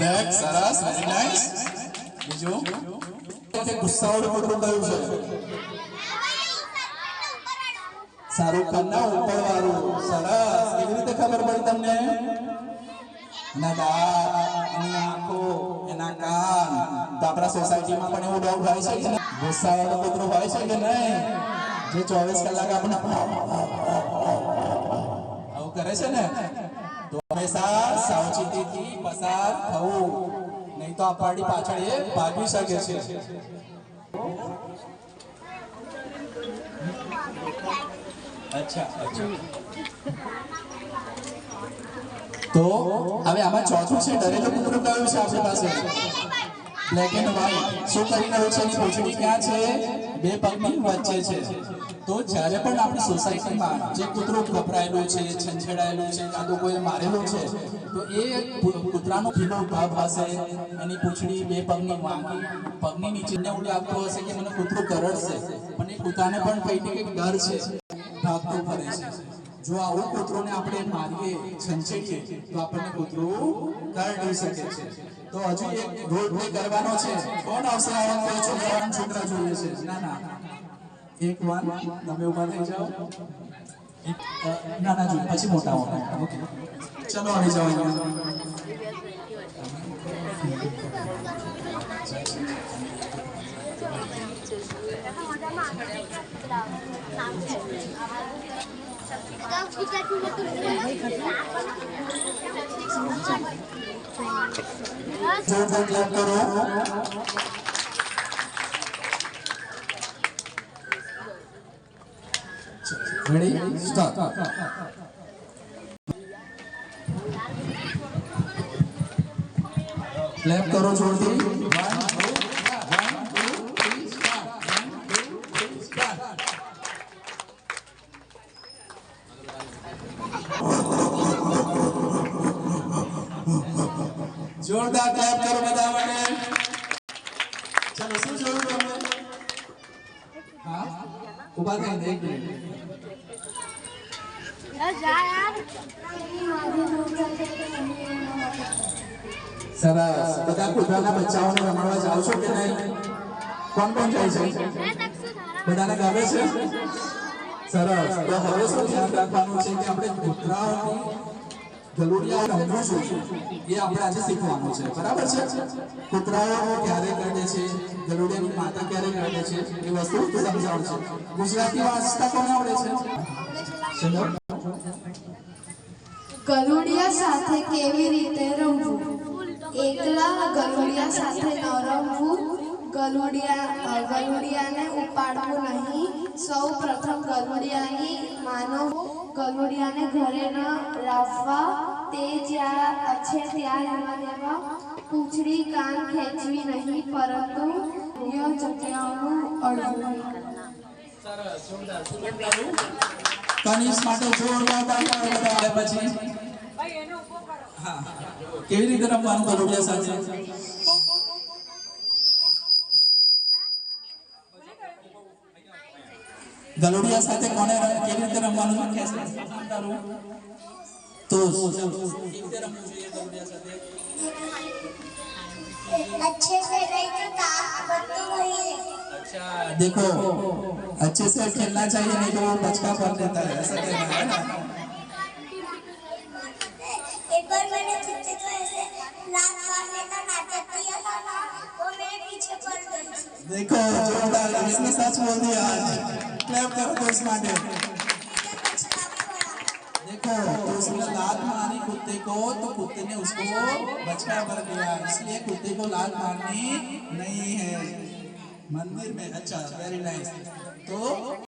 Black સરસ very nice બીજો કે ગુસ્સાવાળું કૂતરું કયું છે શાહરુખ ખાન ના ઉપર વાળું સરસ કેવી રીતે ખબર પડી તમને એના દાંત એની આંખો એના કાન તો આપણા સોસાયટીમાં પણ એવું ડોગ હોય છે કે ગુસ્સાવાળું કૂતરું હોય છે કે નહીં જે 24 કલાક આપણે આવું કરે છે ને તો હંમેશા સાવચેતીથી પસાર થવું નહીં તો આપણી પાછળ એ ભાગી શકે છે અચ્છા તો હવે આમાં ચોથું છે ડરેલું કૂતરું કયું છે આપણી પાસે બ્લેક એન્ડ વ્હાઇટ શું કરી રહ્યું છે એની પૂંછડી ક્યાં છે બે પગની વચ્ચે છે તો જ્યારે પણ આપણી સોસાયટીમાં જે કૂતરું ગભરાયેલું છે છંછેડાયેલું છે કાં તો કોઈ મારેલું છે તો એ કૂતરાનો ખીલો ભાગ હશે એની પૂંછડી બે પગની વાંકી પગની નીચેને એવું લાગતું હશે કે મને કૂતરું કરડશે પણ એ કૂતરાને પણ કંઈ ને કંઈક ડર છે ભાગતું ફરે છે જો આવું કૂતરોને આપણે મારીએ છંછેડીએ તો આપણને કૂતરું કરડી શકે છે તો હજુ એક રોલ પ્લે કરવાનો છે કોણ આવશે આવા છોકરા જોઈએ છે ના એક વાર તમે ઉભા થઈ જાઓ નાના જોઈએ પછી મોટા ઓકે ચલો આવી જાઓ Ready? Start. Clap करो जोरથી 1 2 3 start 1 2 3 start જોરદાર ક્લેપ કરો બધા માટે ચલો શું જોયું તમને હા ઉભા થઈને એક મિનિટ સરસ બધા કૂતરાના બચ્ચાઓને રમાડવા જાવ છો કે નહીં કોણ કોણ જાય છે બધાને ગમે છે સરસ તો હવે શું ધ્યાન રાખવાનું છે કે આપણે કૂતરાઓની ગલુડિયા રમવું છું એ આપણે આજે શીખવાનું છે બરાબર છે કૂતરાઓ ક્યારે કરડે છે ગલુડિયાની માતા ક્યારે કરડે છે એ વસ્તુ સમજાવું છે ગુજરાતી વાંચતા કોને આવડે છે ગલુડિયા સાથે કેવી રીતે રમવું એકલા ગલુડિયા સાથે ન રમવું ગલુડિયાને ઉપાડવું નહીં સૌ પ્રથમ ગલુડિયાની માનો ગલુડિયાને ઘરે ન લાવવા તે જ્યાં છે ત્યાં રહેવા દેવા પૂંછડી કાન ખેંચવી નહીં પરંતુ અન્ય જગ્યાઓનું અડવું કનિષ માટે જોરદાર તાળીઓ બતાવો પછી હા કેવી રીતે રમવાનું ગલુડિયા સાથે ગલુડિયા સાથે કોને કેવી રીતે રમવાનું ખેસ તો કેવી રીતે રમવું જોઈએ ગલુડિયા સાથે अच्छे से नहीं तो ताकत नहीं अच्छा देखो अच्छे से खेलना चाहिए नहीं तो वो बचका कर देता है ऐसा कहना है ना एक बार मैंने कुत्ते को ऐसे लात मारने का नाटक किया था ना वो मेरे पीछे पड़ गई देखो जोरदार इसने सच बोल दिया आज क्लैप करो तो इस माटे देखो तो उसने लात मारी कुत्ते को तो कुत्ते ने उसको बचका कर दिया इसलिए कुत्ते को लात मारनी नहीं है मंदिर में अच्छा वेरी नाइस तो